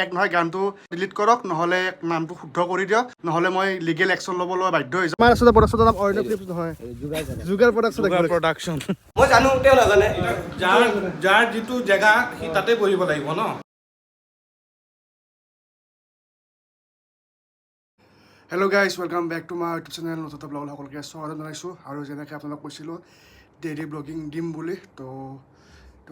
এক নহয় গানটো ডিলিট কৰক, নহ'লে নামটো শুদ্ধ কৰি দিয়ক, নহ'লে মই লিগেল একশ্যন ল'বলৈ বাধ্য হৈ যাম। আমাৰ আচলতে প্ৰডাকশ্যনৰ নাম অৰ্ণৱ ফিল্মছ নহয়, যোগাৰ প্ৰডাকশ্যন। মই জানো তেওঁ নাজানে। যাৰ যিটো জেগা সি তাতে বহিব লাগিব ন। Hello' guys, welcome back to my YouTube channel. নতুন ব্লগলৈ সকলোকে স্বাগতম জনাইছোঁ। আৰু যেনেকৈ আপোনালোক কৈছিলোঁ ডেইলি ব্লগিং দিম বুলি, তো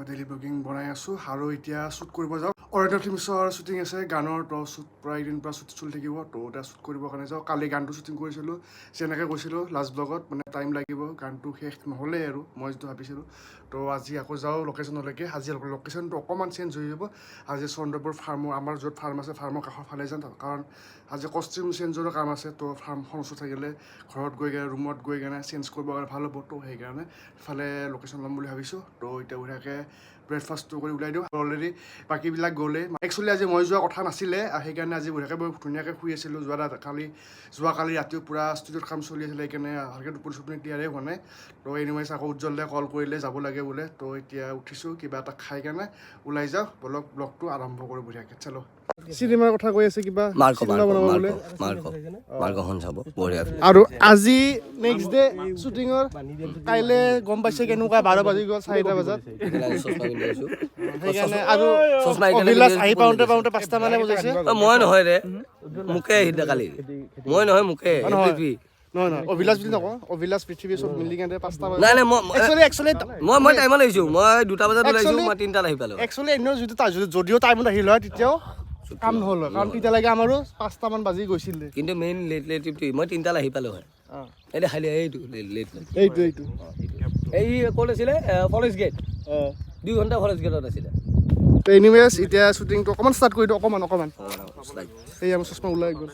ডেইলি ব্লগিং বনাই আছোঁ। আৰু এতিয়া শ্বুট কৰিব যাওঁ। অৰ্ণৱ ফিল্মছৰ শ্বুটিং আছে গানৰ, তো শ্বুট প্ৰায় এইদিন পৰা শ্বুট চলি থাকিব। তো এতিয়া শ্বুট কৰিবৰ কাৰণে যাওঁ। কালি গানটো শ্বুটিং কৰিছিলোঁ, যেনেকৈ কৈছিলোঁ লাষ্ট ব্লগত, মানে টাইম লাগিব, গানটো শেষ নহ'লেই আৰু মই যিটো ভাবিছিলোঁ। তো আজি আকৌ যাওঁ লোকেশ্যনলৈকে। আজি লোকেশ্যনটো অকণমান চেঞ্জ হৈ যাব। আজি চন্দ্ৰপুৰ ফাৰ্মৰ, আমাৰ য'ত ফাৰ্ম আছে ফাৰ্মৰ কাষৰ ফালে যাম, কাৰণ আজি কষ্টিউম চেঞ্জৰো কাম আছে। তো ফাৰ্মখন ওচৰত থাকিলে ঘৰত গৈ কেনে ৰুমত গৈ কেনে চেঞ্জ কৰিবৰ কাৰণে ভাল হ'ব। তো সেইকাৰণে ইফালে লোকেশ্যন ল'ম বুলি ভাবিছোঁ। তো এতিয়া বঢ়িয়াকৈ ব্ৰেকফাষ্টটো কৰি ওলাই দিওঁ। অলৰেডি বাকীবিলাক গ'লে, একচুৱেলি আজি মই যোৱা কথা নাছিলে, সেইকাৰণে আজি বঢ়িয়াকৈ মই ধুনীয়াকৈ শুই আছিলোঁ। যোৱাকালি ৰাতিও পূৰা ষ্টুডিঅ'ত কাম চলি আছিলে, সেইকাৰণে ভালকৈ টোপনি ক্লিয়াৰে হোৱা নাই। তো এনিৱেজ আকৌ উজ্জ্বলে কল কৰিলে যাব লাগে বোলে। তো এতিয়া উঠিছোঁ, কিবা এটা খাই কেনে ওলাই যাওঁ। ব্লগটো আৰম্ভ কৰোঁ বঢ়িয়াকৈ। চলো। চিনেমাৰ কথা কৈ আছে কিবা, চিনেমা বনাব বোলে। আৰু আজি নেক্সট ডে শ্বুটিঙৰ, কাইলৈ গম পাইছে কেনেকুৱা 12 বাজি গ'ল, 4টা বজাত। সেইকাৰণে আৰু অভিলাষ আহি পাওঁতে 5টা মানে বজাইছে। মই নহয় ৰে, মোকে আহিলে কালি। মই নহয়, মোকে নহয় অভিলাষ বুলি নকওঁ, অভিলাষ পৃথিৱী চব মিলি কেনে 5টা বজাত। নাই একচুৱেলি মই টাইমত আহিছোঁ। মই 2টা বজাত ওলাইছোঁ, মই 3টাত আহি পালোঁ। একচুৱেলি এনেও যদিও টাইমত আহিল হয়, তেতিয়াও কাম নহ'ল হয়, কাৰণ তেতিয়ালৈকে আমাৰো 5টামান বাজি গৈছিলে। কিন্তু মেইন লেট মই 3টাত আহি পালোঁ হয়। এতিয়া খালি এইটো এইটো এই ক'ত আছিলে, ফৰেষ্ট গেট। 2 ঘণ্টা ফৰেষ্ট গেটত আছিলে। তো এনিৱেজ এতিয়া শ্বুটিংটো অকণমান ষ্টাৰ্ট কৰি দিওঁ, অকণমান এই আমাৰ চশমা ওলাই গ'ল।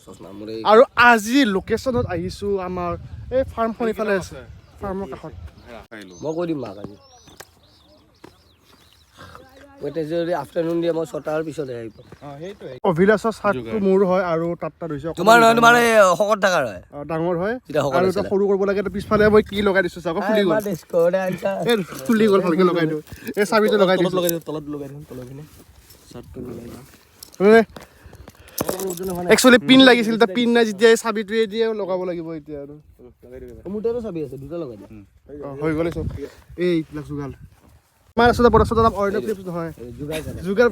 আৰু আজি লোকেশ্যনত আহিছোঁ, আমাৰ এই ফাৰ্মখন ইফালে আছে, ফাৰ্মৰ কাষত। মই কৈ দিম মাক আজি যদি আফটাৰনুন দিয়ে, মই 6টাৰ পিছতহে আহি পাম। অভিলাষৰ চাৰ্টটো মোৰ হয়, আৰু তাত হৈছে তোমাৰ নহয়, তোমাৰ এই শকত থকাৰ হয়, ডাঙৰ হয়, আৰু এটা সৰু কৰিব লাগে। পিছফালে মই কি লগাই দিছোঁ চাব, খুলি গ'ল, খুলি গ'ল, ভালকৈ লগাই দিওঁ। এই চাবিটো লগাই দিওঁ, তলত লগাই দিওঁ, তলত পিনে চাৰ্টটো লগাই দিওঁ। একচুৱেলি পিন লাগিছিল, এতিয়া পিন নাই, যেতিয়া এই চাবিটোৱে দিয়ে লগাব লাগিব এতিয়া। আৰু মোৰ তাতো চাবি আছে, 2টা লগাই দিম। হৈ গ'লে চব এইবিলাক যোগাল। আমাৰ আচলতে প্ৰডাকশ্যনৰ নাম অৰ্ণৱ ফিল্মছ নহয়, যোগাৰ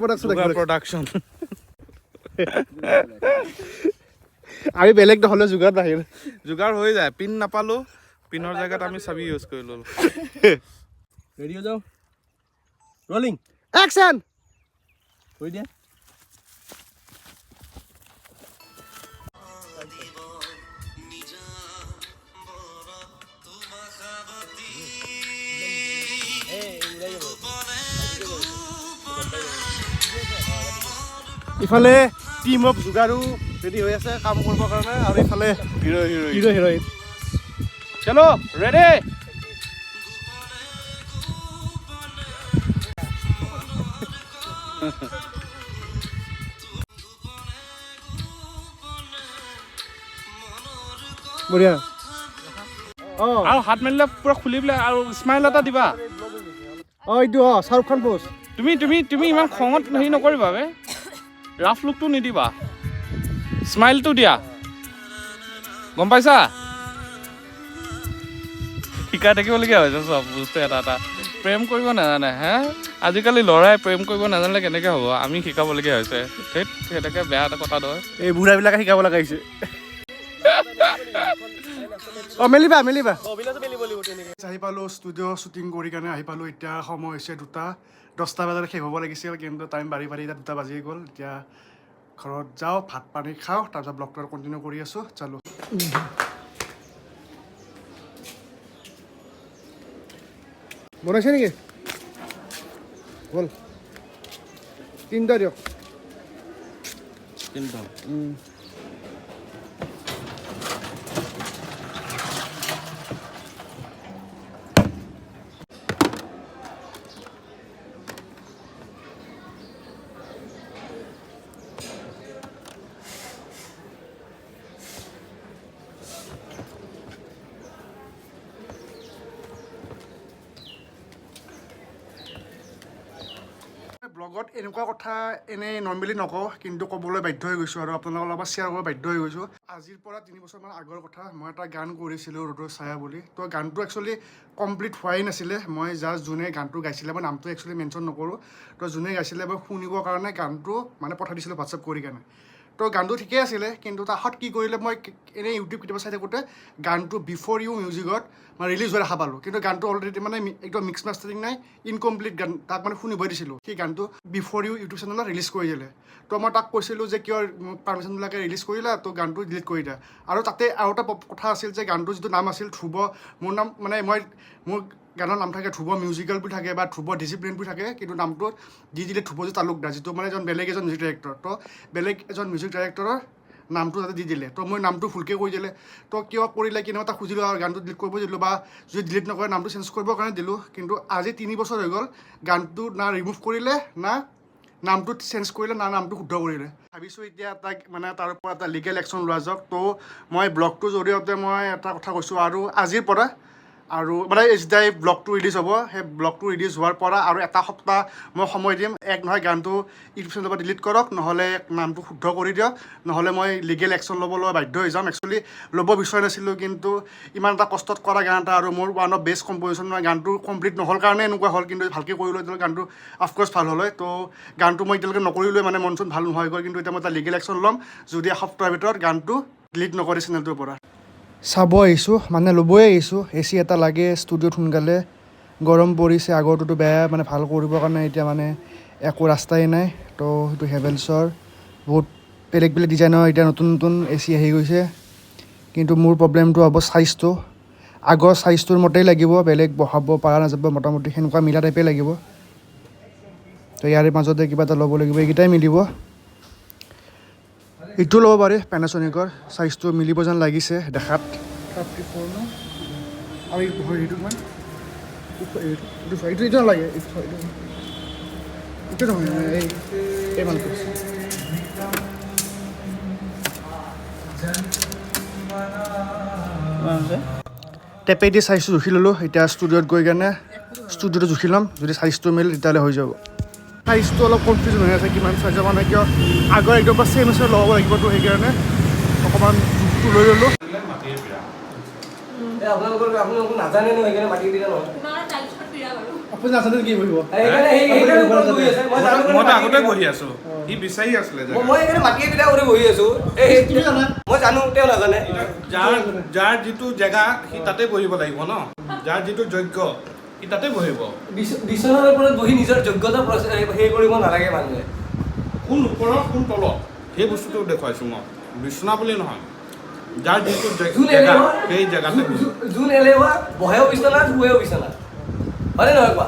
প্ৰডাকশ্যন। আমি বেলেগ নহ'লে যোগাৰ বাহিৰ যোগাৰ হৈ যায়। পিন নাপালোঁ, পিনৰ জেগাত আমি চাবি ইউজ কৰি ল'লোঁ। ৰেডি হৈ যাওঁ, ৰলিং একশ্যন হৈ দিয়া। ইফালে টিম অফ যোগাৰো ৰেডি হৈ আছে কাম কৰিবৰ কাৰণে, আৰু ইফালে হিৰো হিৰইন। চলো ৰেডি। বঢ়িয়া। আৰু হাত মেলিলে পুৰা খুলি পেলাই আৰু স্মাইল এটা দিবা। এইটো শ্বাহৰুখ খান পোষ্ট। তুমি ইমান খঙত হেৰি নকৰিবা বে, ৰাফ লুকটো নিদিবা, স্মাইলটো দিয়া, গম পাইছা? শিকাই থাকিবলগীয়া হৈছে চব বস্তু এটা এটা। প্ৰেম কৰিব নাজানে হে, আজিকালি ল'ৰাই প্ৰেম কৰিব নাজানিলে কেনেকৈ হ'ব? আমি শিকাবলগীয়া হৈছে। সেইটাকে বেয়া এটা কথা নহয়, এই বুঢ়াবিলাকে শিকাব লগা হৈছে। মেলিবা আহি পালোঁ ষ্টুডিঅ' শ্বুটিং কৰি কাৰণে আহি পালোঁ। এতিয়া সময় হৈছে 2টা, 10টা বজাত শেষ হ'ব লাগিছিল, কিন্তু টাইম বাঢ়ি এতিয়া 2টা বাজি গ'ল। এতিয়া ঘৰত যাওঁ, ভাত পানী খাওঁ, তাৰপিছত ব্লগটো আৰু কণ্টিনিউ কৰি আছোঁ। চালোঁ বনাইছে নেকি? হ'ল 3টা দিয়ক। ব্লগ ব্লগত এনেকুৱা কথা এনেই নৰ্মেলি নকওঁ, কিন্তু ক'বলৈ বাধ্য হৈ গৈছোঁ আৰু আপোনালোকৰ লগত শ্বেয়াৰ কৰিব বাধ্য হৈ গৈছোঁ। আজিৰ পৰা 3 বছৰমান আগৰ কথা, মই এটা গান কৰিছিলোঁ ৰ'দৰ ছায়া বুলি। তো গানটো একচুৱেলি কমপ্লিট হোৱাই নাছিলে। মই জাষ্ট যোনে গানটো গাইছিলে, মই নামটো একচুৱেলি মেনশ্যন নকৰোঁ, তো যোনে গাইছিলে মই শুনিবৰ কাৰণে গানটো মানে পঠাই দিছিলোঁ হোৱাটছএপ কৰি কাৰণে। তো গানটো ঠিকেই আছিলে, কিন্তু তাত কি কৰিলে মই এনেই ইউটিউব কেতিয়াবা চাই থাকোঁতে গানটো বিফৰ ইউ মিউজিকত মানে ৰিলিজ হোৱা দেখা পালোঁ, কিন্তু গানটো অলৰেডি মানে একদম মিক্স মাষ্টাৰিং নাই, ইনকমপ্লিট গান, তাক মানে শুনিবই দিছিলোঁ। সেই গানটো বিফৰ ইউ ইউটিউব চেনেলত ৰিলিজ কৰি দিলে। তো মই তাক কৈছিলোঁ যে কিয় পাৰ্মিশ্যনবিলাকে ৰিলিজ কৰিলা, তো গানটো ডিলিট কৰি দিয়া। আৰু তাতে আৰু এটা কথা আছিল যে গানটোৰ যিটো নাম আছিল ধ্ৰুৱ, মোৰ নাম মানে মোৰ গানৰ নাম থাকে ধ্ৰুৱ মিউজিকেল বুলি থাকে বা ধ্ৰুৱ ডিচিপ্লিন বুলি থাকে, কিন্তু নামটো দি দিলে ধ্ৰুৱজিৎ তালুকদাৰ, যিটো মানে বেলেগ এজন মিউজিক ডাইৰেক্টৰ। তো বেলেগ এজন মিউজিক ডাইৰেক্টৰৰ নামটো তাতে দি দিলে। তো মই নামটো ভুলকৈ কৰি দিলে। তো কিয় কৰিলে কেনেকুৱা তাক খুজিলোঁ আৰু গানটো ডিলিট কৰিব দিলোঁ, বা যদি ডিলিট নকৰে নামটো চেঞ্জ কৰিবৰ কাৰণে দিলোঁ। কিন্তু আজি 3 বছৰ হৈ গ'ল, গানটো না ৰিমুভ কৰিলে, না নামটো চেঞ্জ কৰিলে, না নামটো শুদ্ধ কৰিলে। ভাবিছোঁ এতিয়া তাক মানে তাৰ ওপৰত এটা লিগেল একশ্যন লোৱা যাওক। তো মই ব্লগটোৰ জৰিয়তে মই এটা কথা কৈছোঁ, আৰু আজিৰ পৰা আৰু মানে যেতিয়া ব্লগটো ৰিলিজ হ'ব, সেই ব্লগটো ৰিলিজ হোৱাৰ পৰা আৰু এটা সপ্তাহ মই সময় দিম। এক নহয় গানটো ইউটিউব চেনেলৰ পৰা ডিলিট কৰক, নহ'লে নামটো শুদ্ধ কৰি দিয়ক, নহ'লে মই লিগেল একশ্যন ল'বলৈ বাধ্য হৈ যাম। একচুৱেলি ল'ব বিচৰা নাছিলোঁ, কিন্তু ইমান এটা কষ্টত কৰা গান এটা আৰু মোৰ ওৱান অফ বেষ্ট কম্প'জিশ্যন, মই গানটো কমপ্লিট নহ'ল কাৰণে এনেকুৱা হ'ল, কিন্তু ভালকৈ কৰিলোঁ এতিয়ালৈ গানটো অফক'ৰ্ছ ভাল হ'ল হয়। তো গানটো মই এতিয়ালৈকে নকৰিলোৱে, মানে মন চন ভাল নোহোৱা হৈ গ'ল, কিন্তু এতিয়া মই এটা লিগেল একশ্যন ল'ম যদি এসপ্তাহৰ ভিতৰত গানটো ডিলিট নকৰে চেনেলটোৰ পৰা। চাব আহিছোঁ, মানে ল'বই আহিছোঁ। AC এটা লাগে ষ্টুডিঅ'ত সোনকালে, গৰম পৰিছে, আগৰটোতো বেয়া, মানে ভাল কৰিবৰ কাৰণে এতিয়া মানে একো ৰাস্তাই নাই। তো সেইটো হেভেলছৰ বহুত বেলেগ বেলেগ ডিজাইনৰ এতিয়া নতুন নতুন AC আহি গৈছে, কিন্তু মোৰ প্ৰব্লেমটো হ'ব চাইজটো। আগৰ চাইজটোৰ মতেই লাগিব, বেলেগ বহাব পৰা নাযাব, মোটামুটি সেনেকুৱা মিলা টাইপেই লাগিব। তো ইয়াৰে মাজতে কিবা এটা ল'ব লাগিব, এইকেইটাই মিলিব। এইটো ল'ব পাৰে পেনাছনিকৰ, চাইজটো মিলিব যেন লাগিছে দেখাত। 34 ন, আৰু এইটো কিমান, এইটো নালাগে, এইটো নহয়, এই মানটো টেপেদি চাইজটো জুখি ল'লোঁ। এতিয়া ষ্টুডিঅ'ত গৈ কেনে ষ্টুডিঅ'টো জুখি ল'ম, যদি চাইজটো মিলে তেতিয়াহ'লে হৈ যাব। চাইজটো অলপ কনফিউজন হৈ আছে, কিমান চাইজৰ মানে, কিয় আগৰ একদম পৰা চেম আছে ল'ব লাগিবতো, সেইকাৰণে অকণমান জোখটো লৈ ল'লোঁ। আপোনালোকৰ নাজানে ন, সেইকাৰণে মাটি পিৰা নহয়। আপুনি নাজানে কি কৰিব, মই আগতে বহি আছোঁ, সি বিচাৰি আছিলে যে মই সেইকাৰণে মাটিয়ে পিঠা কৰি বহি আছোঁ। মই জানো, তেওঁ নাজানে। যাৰ যিটো জেগা সি তাতে বহিব লাগিব ন, যাৰ যিটো যোগ্য সি তাতে বহিব। বিচনাৰ ওপৰত বহি নিজৰ যোগ্যতা হেৰি কৰিব নালাগে মানুহে। কোন ওপৰত কোন তলত সেই বস্তুটো দেখুৱাইছোঁ মই, বিচনা বুলি নহয়, যাৰ যিটো জেগা সেই জেগাতে যোন এলেহুৱা বহেও বিচনাত, শুৱেও বিচনাত, হয়নে নহয় কোৱা?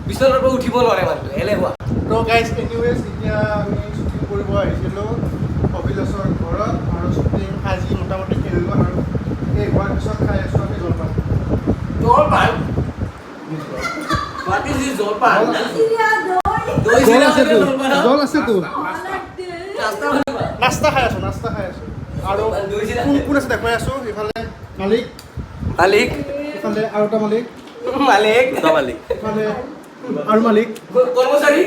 বিচনাৰ পৰা উঠিব নোৱাৰে মানুহটো, এলেহুৱা। তো গাইজ এনিৱেজ, এতিয়া আমি শ্বুটিং কৰিব আহিছিলোঁ অভিলাষৰ ঘৰত, আৰু শ্বুটিং আজি মোটামুটি শেষ হৈ গ'ল, আৰু শেষ হোৱাৰ পিছত খাই আছোঁ আমি জলপান। জলপান? What is this জলপান? জল আছেতো, নাস্তা খাই আছোঁ, আৰু কোন আছে দেখুৱাই আছোঁ। ইফালে মালিক, ইফালে আৰু এটা মালিক, ইফালে আৰু মালিক, কৰ্মচাৰী,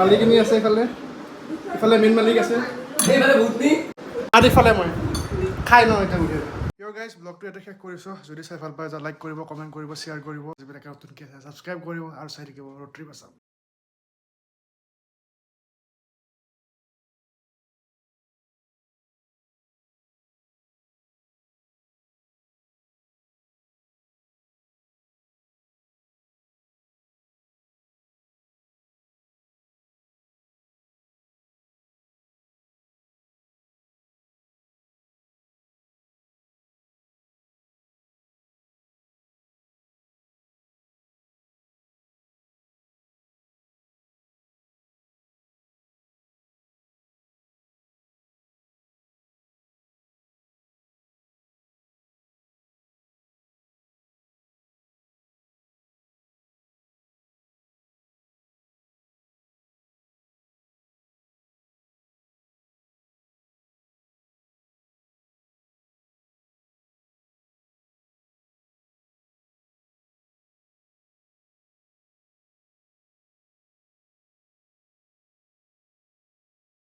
মালিকিনী আছে, ইফালে মেইন মালিক আছে, আৰু ইফালে মই খাই ন এতিয়া উঠে। গাইজ ব্লগটো ইয়াতে শেষ কৰিছোঁ। যদি চাই ভাল পায় লাইক কৰিব, কমেণ্ট কৰিব, শ্বেয়াৰ কৰিব, যিবিলাকে নতুনকৈ আছে ছাবস্ক্ৰাইব কৰিব, আৰু চাই থাকিব ৰোড ট্ৰিপ আছাম।